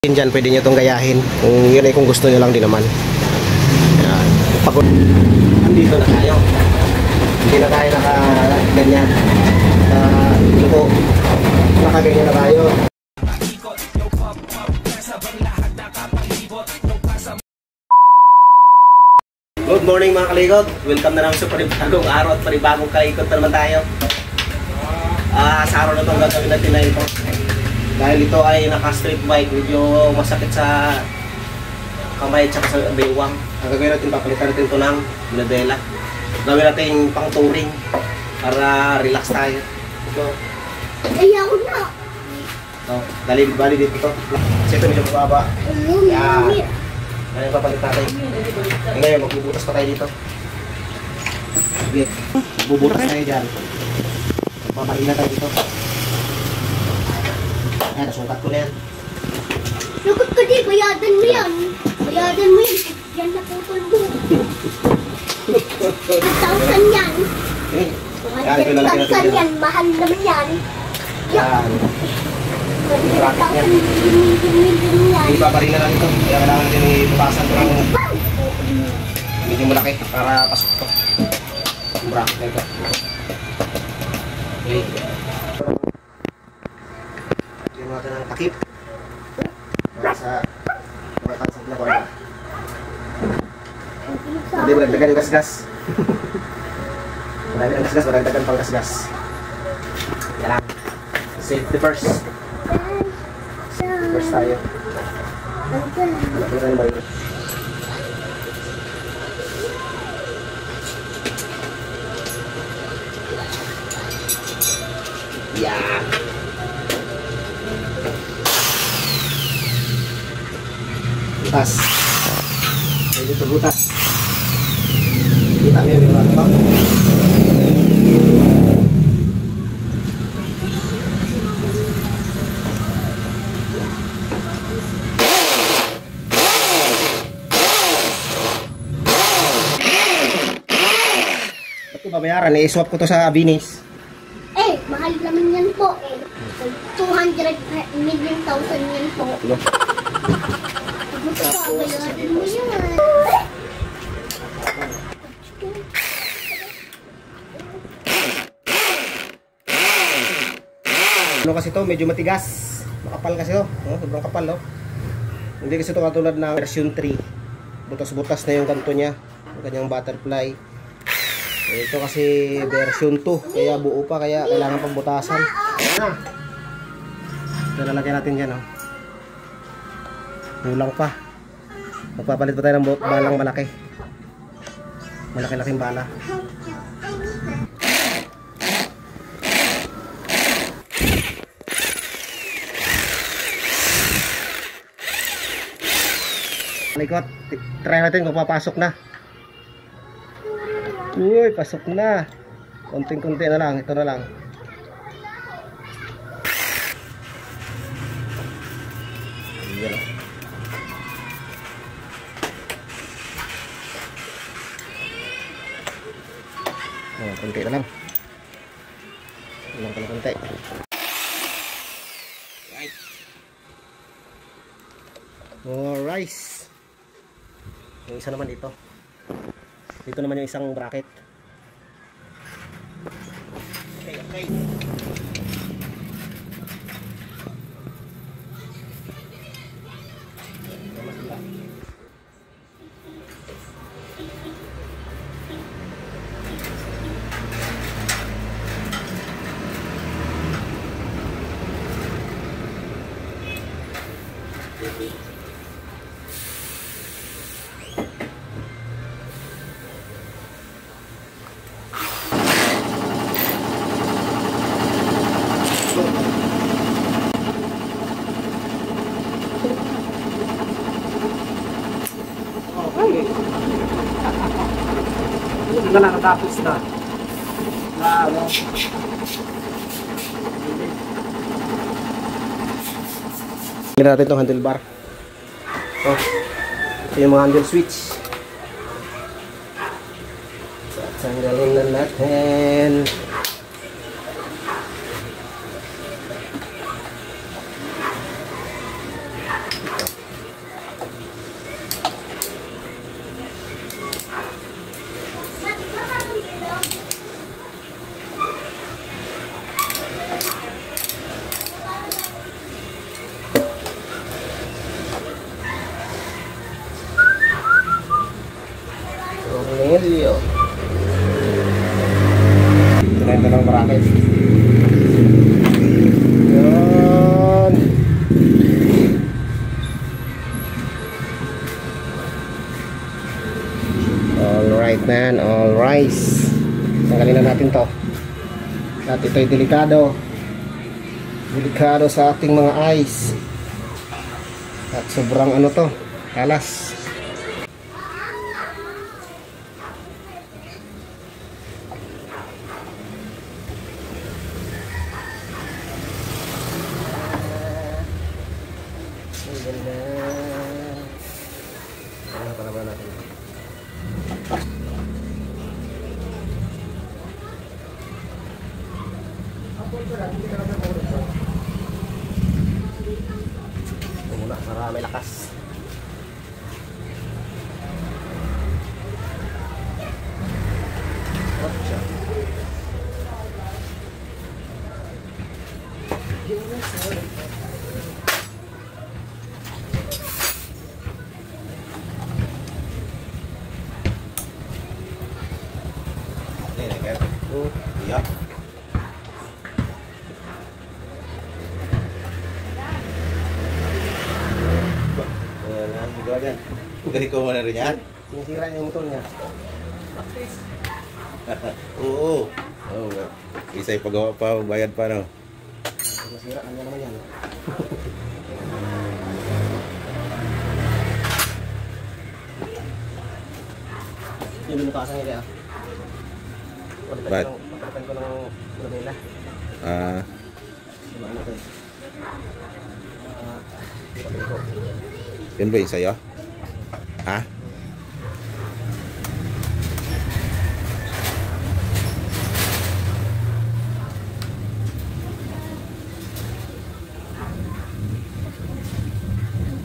Dyan, pwede nyo itong gayahin. Kung yun ay kung gusto nyo lang din naman. Yan. Pagod. Andito na tayo. Hindi na tayo naka-ganyan. Ito. Naka-ganyan na tayo. Good morning mga kalikot. Welcome na naman sa panibagong araw at panibagong kaikot na naman tayo. Sa araw na itong gagawin natin na ito. Dahil ito ay naka-street bike, medyo masakit sa kamay at sa bewang. Ang gagawin natin, papalitan natin ito ng Minadela. Gawin natin pang touring para relax tayo. Ito. Ayaw na. Ito, bali dito ito. Kasi ito medyo mababa. Yan. Ngayon papalit natin. Ngayon, magbubutas pa tayo dito. Sige, bubutas tayo dyan. Papalit na tayo dito. Ayan, nasukat ko na yan. Sukat ko di, bayadan mo yan. Bayadan mo yan. Yan na putol mo. 1,000 yan. Yan, ito lalaki natin 1,000 yan. Mahal naman yan. Yan. Bracket yan. 1,000 Iba pa rin na lang ito. Kaya kailangan natin ipapasan ito ng medyo malaki para pasok ito. Bracket na ito. Okay. Lagyan natin ng takip. Sa pagkakansag na kuwan. Hindi mo nagdagan yung gasgas. Marami ng gasgas, maragdagan pang gasgas. Yan lang. Safety first. First tayo. Malaki na ba yun? Yan. Butas. Pwede ito butas. Kita mo yung mga tabak. Ba't ko babayaran? I-swap ko to sa Abinis. Eh, mahal naman yan po eh. 200 million thousand yan po. Bayadan mo yan. Ano kasi to, medyo matigas. Makapal kasi to. Sobrang kapal, no? Hindi kasi to katulad ng version 3. Butas-butas na yung kanto niya. Yung kanyang butterfly. Ito kasi version 2. Kaya buo pa, kaya kailangan pang butasan. Ayan na. Ito lalagyan natin dyan, no? Kulang pa. Magpapalit pa tayo ng balang malaki. Malaki-laking bala. Likot, try natin kung papasok na. Uy, pasok na. Konting-konti na lang, ito na lang. Ayan. Oh, konti na lang. Ilang pala konti. Right. Alright. Yung isa naman dito. Dito naman yung isang bracket. Okay, okay. Hindi na nakatapos na. Tingnan natin itong handlebar. Ito yung mga handle switch. Tanggalin na natin. Maliliit na yan. All rice. Tanggalin na natin to. At ito'y delikado. Delikado sa ating mga ice. At sobrang ano to, kalas. Muna para may lakas. Iya. Dari ko muna rin yan? Sinisira yung motor niya. Oo. Oh, isa'y pagawa pa, bayad pa no. Masira kanya naman yan. Yung binukasan nila. Ba't? Palitan ko ng nila. Ano to eh. Yun ba yung sa'yo? Ha?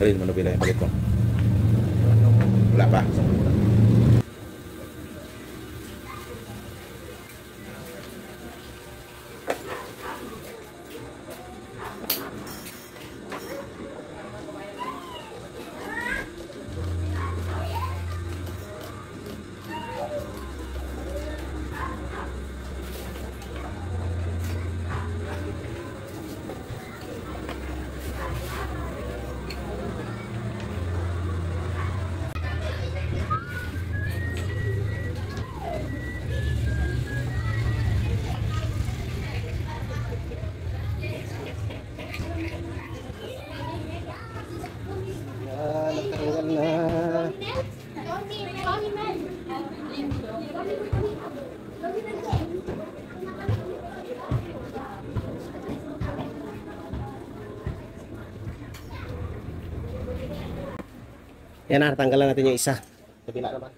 Alin mo na bila yung palit mo? Wala pa? Natanggal na. Yan na, tanggalan natin yung isa. Kabila naman.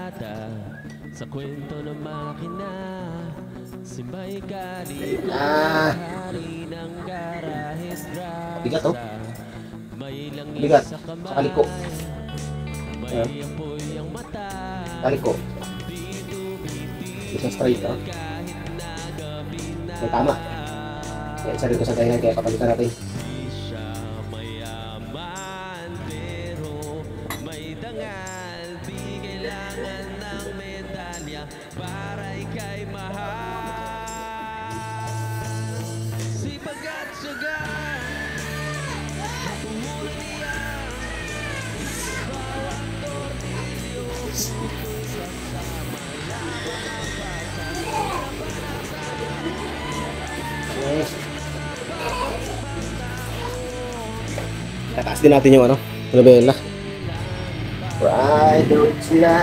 bata sa kwento ng makina. Si May Kali, hari ng garahes Bigat, oh. grasa. May langis Bigat. sa Sa kaliko. kamay, may apoy ang mata. Kaliko. Isang straight, oh. May tama. Kaya isa rito sa ganyan, kaya kapalitan natin. Di siya mayaman pero may dangal. Di kailangan ng medalya para ika'y mahal. Sipag at syaga, pumula niya. Bawat tornilyo, putol kasama Yes. Tataas din natin yung ano, labela. Right, do it sila.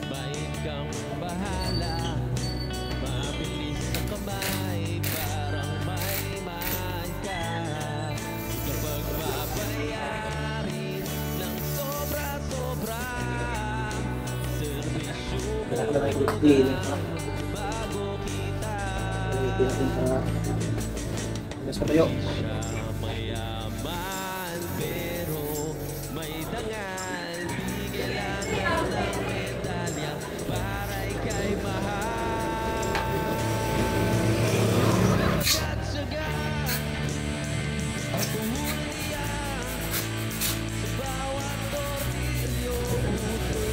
May kang bahala, mabilis sa kamay, parang may mahal ka. Kapag babayarin ng sobra-sobra, serbisyo mo bago kita. Mas patayo. Siya mayaman pero may dangal. Di kailangan ng medalya para ika'y mahal. At syaga, pumula niya. Sa bawat tornilyo, putol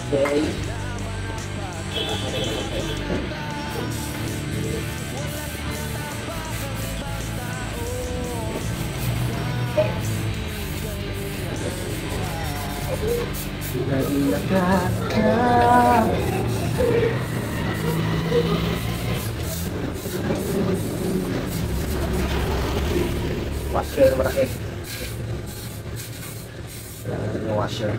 Okay. Washer na malaki. Yung washer.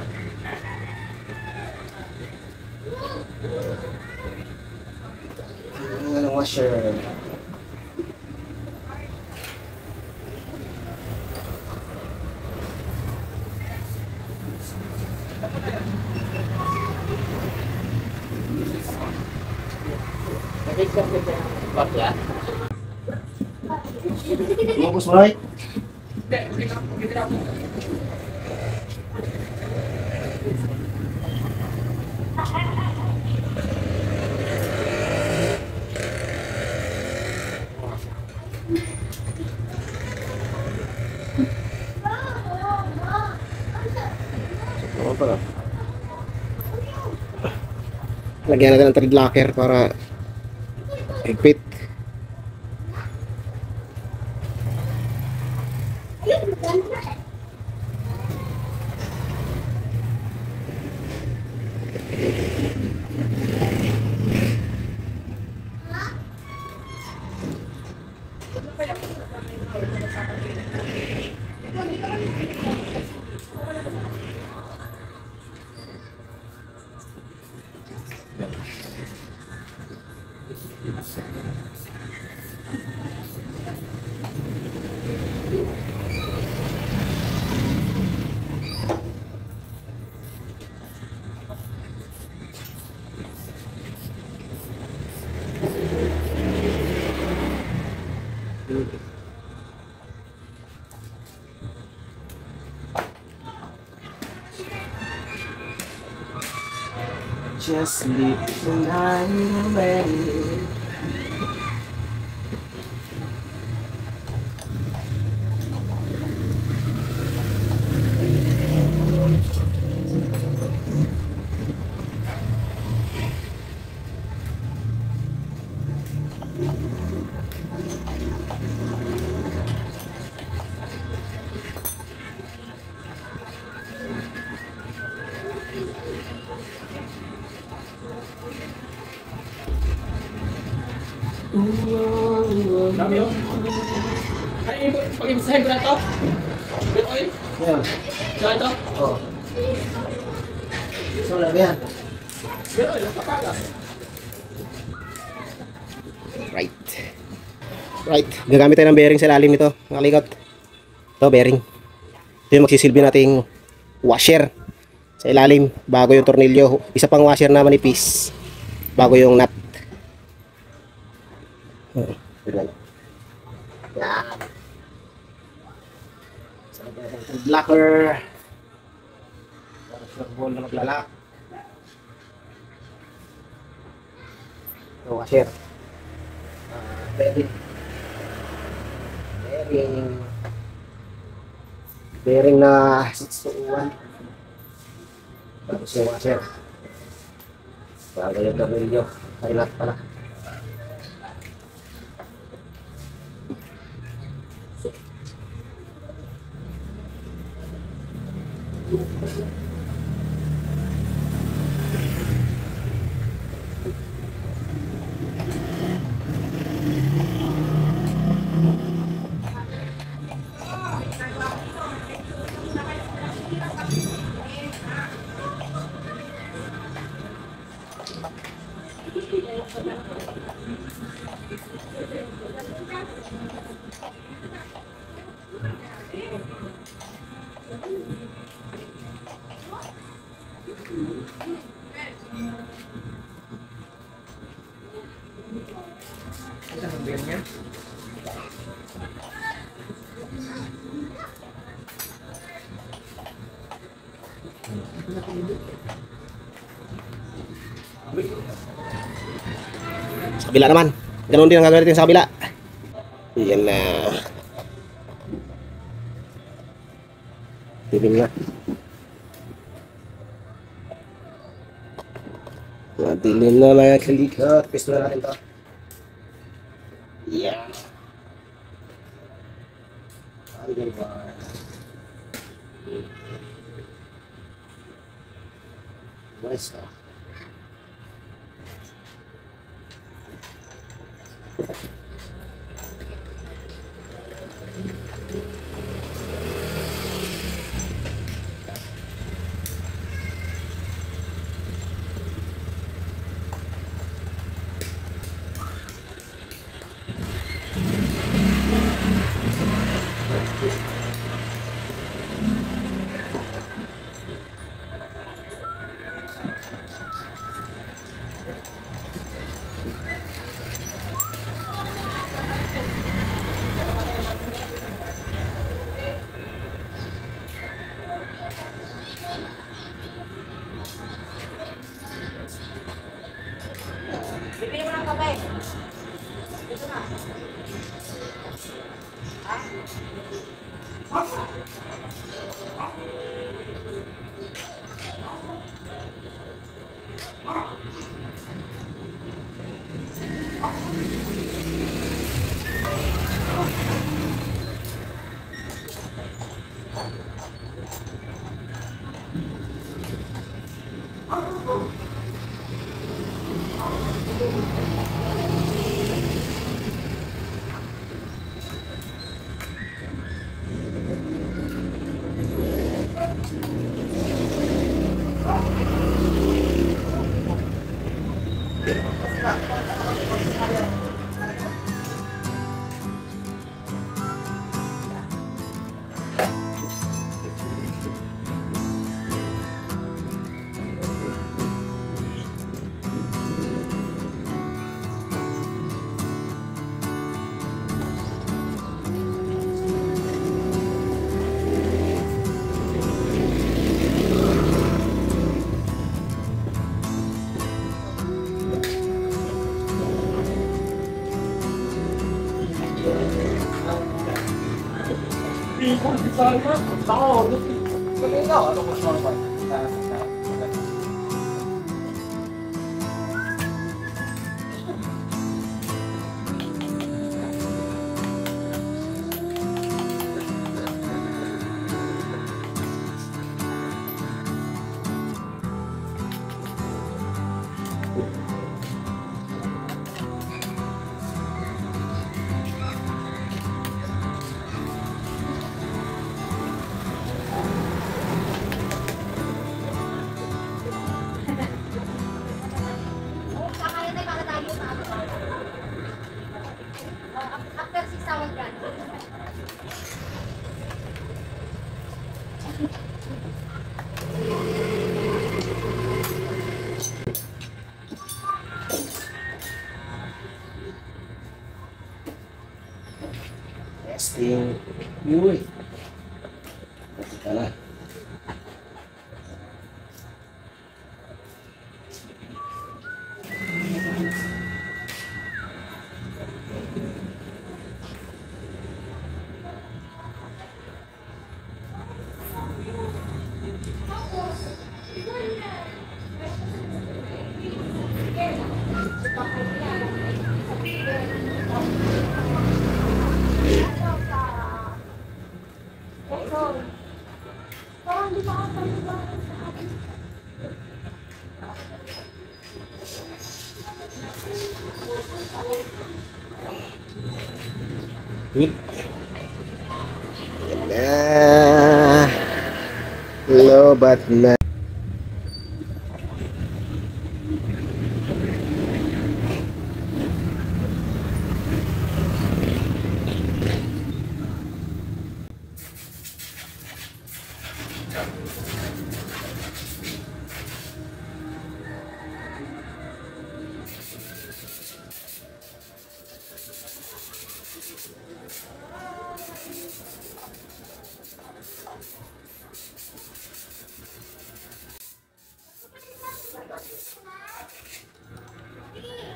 Ang washer. Lumabos mo, right? Oo pala. Lagyan natin ng thread locker para higpit. Just leave the night away. Dami yun. Ay, pag-ibisahin ko na ito. Good oil. Yan. Saka ito. Oh. So, lagyan. Good oil. Kapagas. Right. Right. Gagamit tayo ng bearing sa ilalim nito. Nakalikot. Ito, bearing. Ito yung magsisilbi nating washer sa ilalim. Bago yung tornilyo. Isa pang washer na manipis. Bago yung nut. Yan. Locker. Ball na maglalak. Ito, washer. Bearing. Bearing na 621. Tapos yung washer. Bago yung tornilyo. Ay nut pala. Sa kabila naman. Ganun din ang gagawin natin sa kabila. Yan na. Tilim na. Madilim na mga kalikot. Pisto na natin to. Yan. Underbar. Nice. Testing. Uy. Ito na. Good. Nah, lobat na.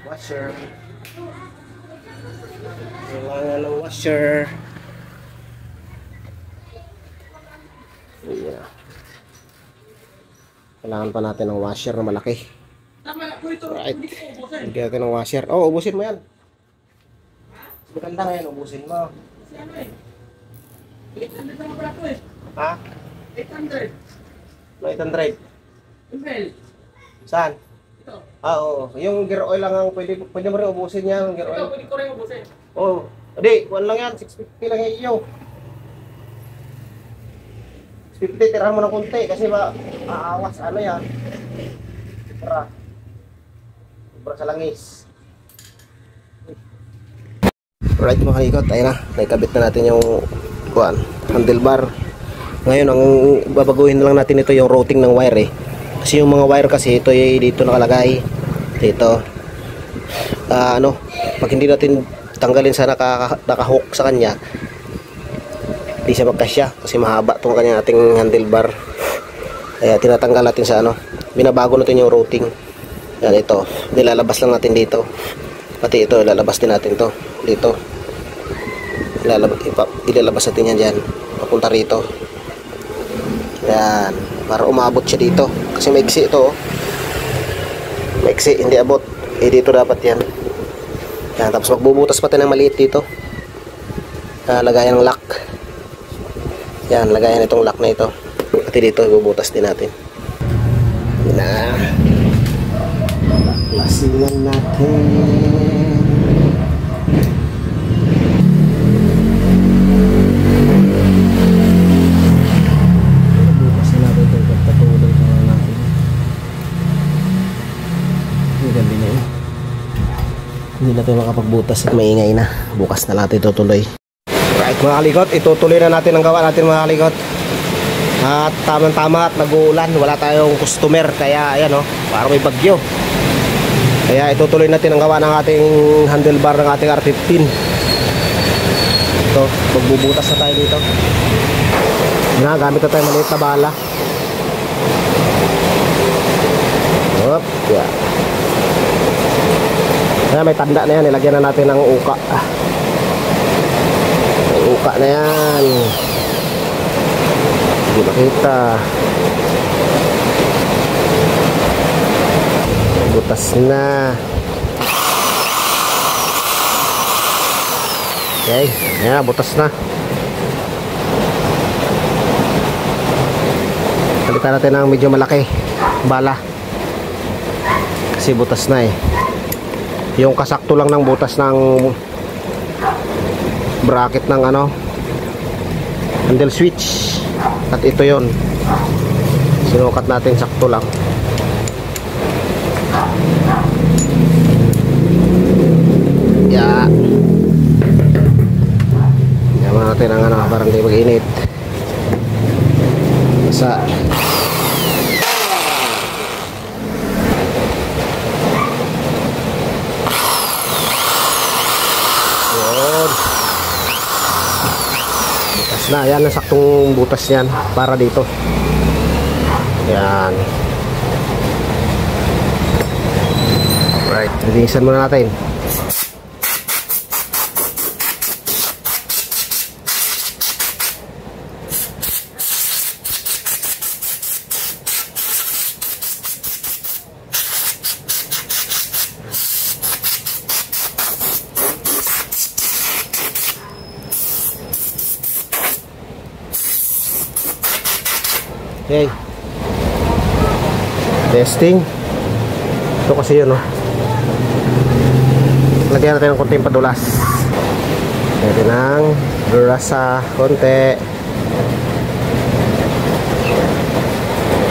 Washer. Kailangan ng washer. Yeah. Kailangan pa natin ng washer na malaki. Tama na po ito. Right. Hindi ko ubusin. Bigyan natin ng washer. Oh, ubusin mo yan. Maganda ngayon, ubusin mo. Kasi ano eh. 800 naman pala ito eh. Ha? 800 No, 800. ml. Saan? Ito. Ah, oo. Yung gear oil lang ang pwede mo rin ubusin yan. Yung gear Ito, oil. pwede ko rin ubusin. Oo. Hindi, 1 lang yan. 650 lang yung iyo. 650, tirahan mo ng konti kasi maawas. Ano yan? Sobra. Sobra sa langis. Alright mga kalikot, ayun na. Naikabit na natin yung handlebar. Ngayon, ang babaguhin na lang natin ito yung routing ng wire eh. Kasi yung mga wire kasi ito dito nakalagay. Dito. Pag hindi natin tanggalin sa nakahook sa kanya, hindi siya magkasya kasi mahaba itong kanyang ating handlebar. Kaya tinatanggal natin sa binabago natin yung routing. Yan, ito. Nilalabas lang natin dito. Pati ito, ilalabas din natin to dito. Ilalabas natin yan dyan. Papunta rito. Yan. Para umabot siya dito. Kasi maiksi ito. Maiksi, hindi abot. Dito dapat yan. Yan. Tapos magbubutas pa tayo ng maliit dito. Lagayan ng lock. Yan. Lagayan itong lock na ito. Pati dito, ibubutas din natin. Yan na. Lasingan natin. Hindi na tayo makapagbutas at maingay na. Bukas na natin itutuloy. Right mga kalikot, itutuloy na natin ang gawa natin mga kalikot. At tamang-tama at nag-uulan. Wala tayong customer. Kaya ayan parang may bagyo. Kaya itutuloy natin ang gawa ng ating handlebar ng ating R15. Ito, magbubutas na tayo dito. Gamit na tayo maliit na bala. Hop, yeah. Kaya may tanda na yan, nilagyan na natin ng uka. May uka na yan. Hindi makita. Butas na. Okay, ayan, butas na. Palitan natin ng medyo malaki bala. Kasi butas na eh. Yung kasakto lang ng butas ng bracket ng handle switch. At ito yon, sinukat natin sakto lang. Yeah. Yaman natin ang para hindi mag-init. Basta butas na. Yan, nasaktong butas yan para dito. Yan. Right, linisan muna natin. Okay. Testing. Ito kasi yun, no? Lagyan natin ng konting padulas. Lagyan ng durasa, konti.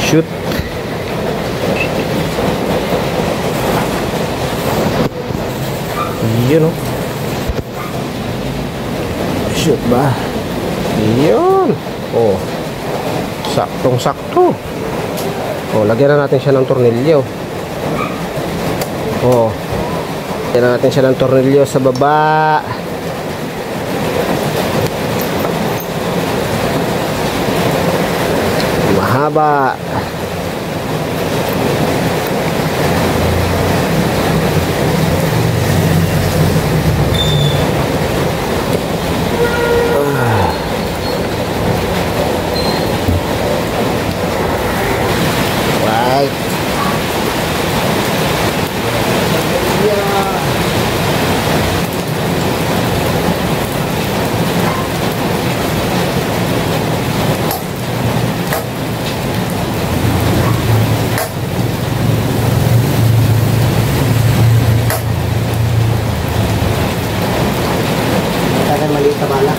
Shoot. Yun, no? Shoot ba? Yun. Oh. Saktong-sakto. Oh, lagyan na natin siya ng tornilyo. Oh. Lagyan na natin siya ng tornilyo sa baba. Mahaba. Maliit na bala.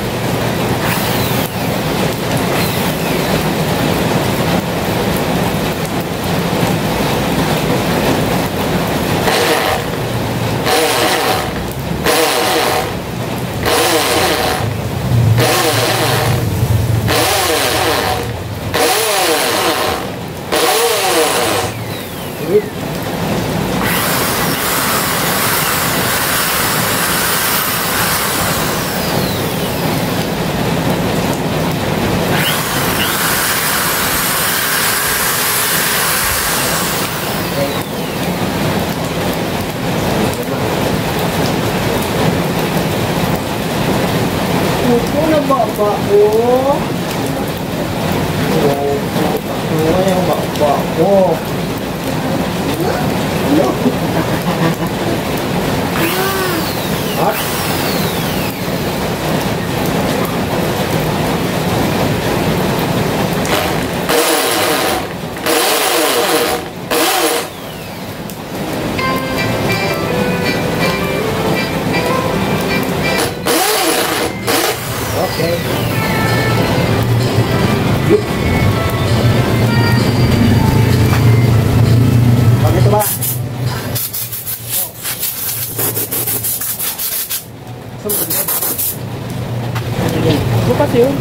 Bukas yun.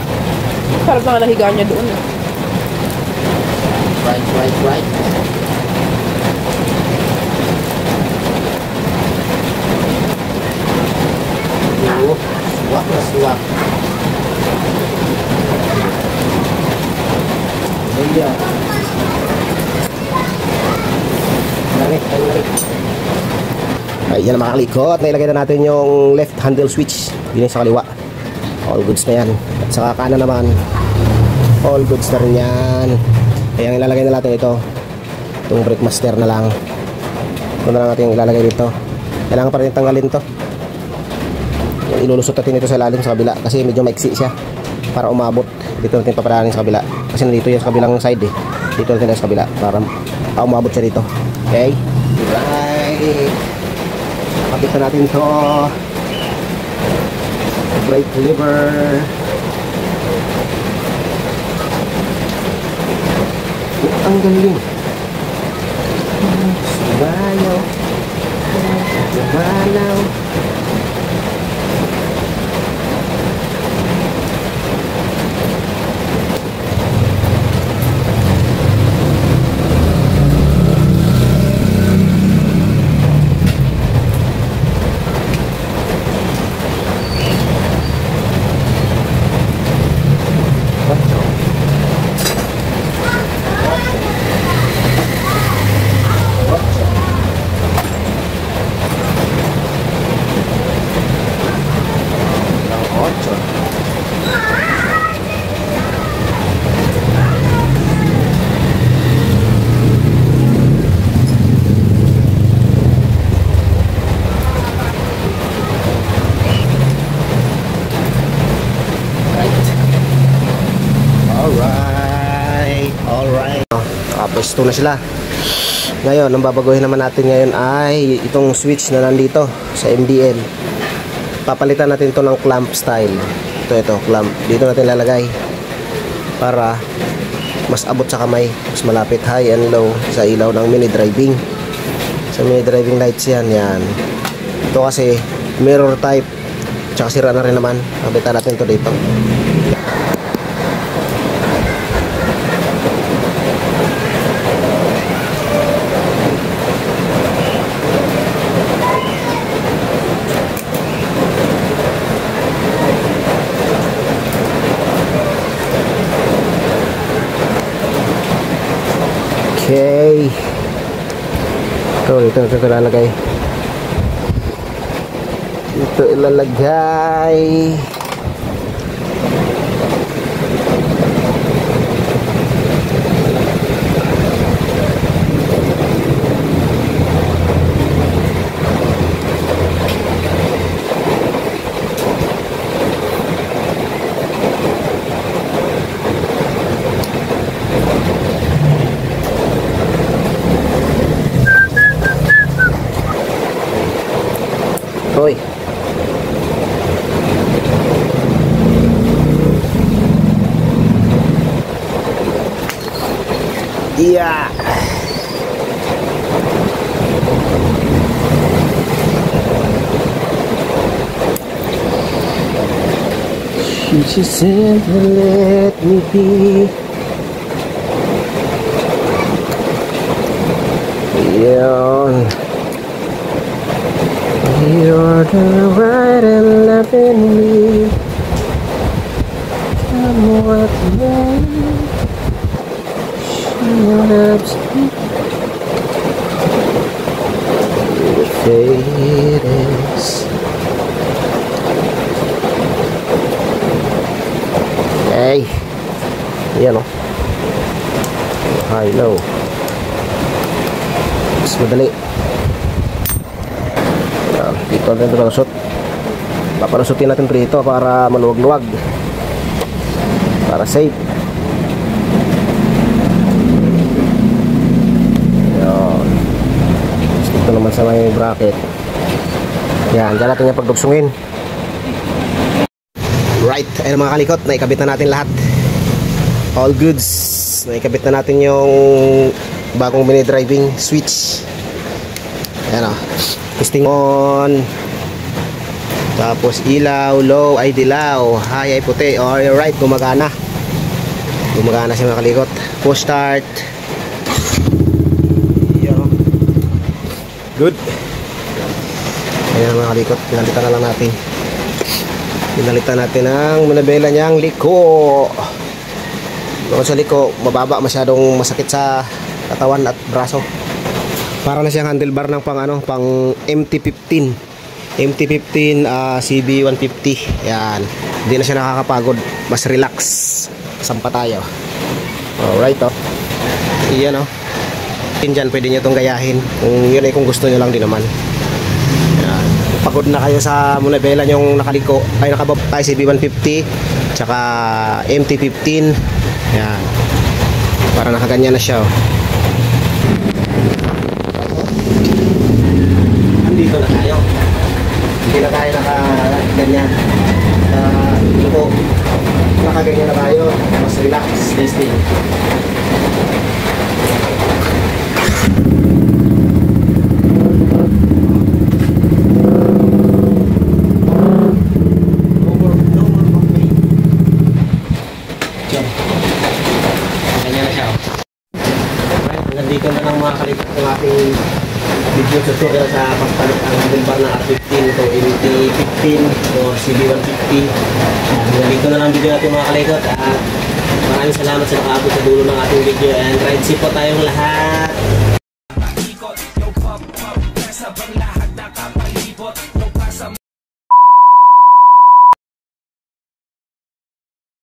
Sarap na nga nahiga niya doon. Right. Suwak. Ayan. Ayan mga kalikot, nailagay na natin yung left handle switch din sa kaliwa. All goods na yan. At sa kanan naman, all goods na rin yan. Kaya ang ilalagay na natin ito, itong brake master na lang. Ito na lang natin ilalagay dito. Kailangan pa rin tanggalin to. Ilulusot natin ito sa ilalim sa kabila kasi medyo maiksi siya para umabot. Dito natin papadaanin sa kabila kasi nandito yung sa kabilang side eh. Dito natin sa kabila para umabot siya dito. Okay? Right. Kapit na natin ito. Brake lever. Ang galing. Balaw. Nakapesto na sila. Ngayon, ang babaguhin naman natin ngayon ay itong switch na nandito sa MDL. Papalitan natin to ng clamp style. Ito, clamp. Dito natin lalagay para mas abot sa kamay, mas malapit high and low sa ilaw ng mini driving. Sa mini driving lights yan. Ito kasi mirror type. Tsaka sira na rin naman. Kapitan natin to dito. Okay. Ito ilalagay. Ito ilalagay. Hoy. Yeah. She just simply let me be. Yon. You're the right and left in me. I'm what she loves me. The fate is. Hey, yan o. High, low. Mas madali. Dito natin palusot. Papalusutin natin dito para maluwag-luwag, para safe. Yan. Dito naman sa may bracket. Yan, dyan natin yung pagdugsungin. Right, ayun mga kalikot, naikabit na natin lahat. All goods. Naikabit na natin yung bagong mini driving switch. Ayan o. Testing on. Tapos ilaw, low ay dilaw, high ay puti. Alright, gumagana. Gumagana siya mga kalikot. Push start. Good. Ayan mga kalikot, pinalitan na lang natin. Pinalitan natin ang manabela niyang liko. Doon sa liko, mababa, masyadong masakit sa katawan at braso. Para na siyang handlebar ng pang MT-15. MT-15 CB150. Yan. Hindi na siya nakakapagod. Mas relax. Sampa tayo. Alright oh. Iyan oh. Dyan pwede nyo itong gayahin. Kung yun ay kung gusto nyo lang din naman. Yan. Pagod na kayo sa munabela nyong nakaliko. Ay nakabab tayo CB150. Tsaka MT-15. Yan. Para nakaganyan na siya oh. Dito na tayo. Hindi na tayo nakaganyan. Ito, nakaganyan na tayo. Mas relax, tasting. Ganyan na siya. Nandito na lang mga kalikot ng ating video tutorial sa pagpalit ang handlebar na R15 ito MT-15 o CB150. Dito na lang video natin mga kalikot at maraming salamat sa nakaabot sa dulo ng ating video and ride safe po tayong lahat.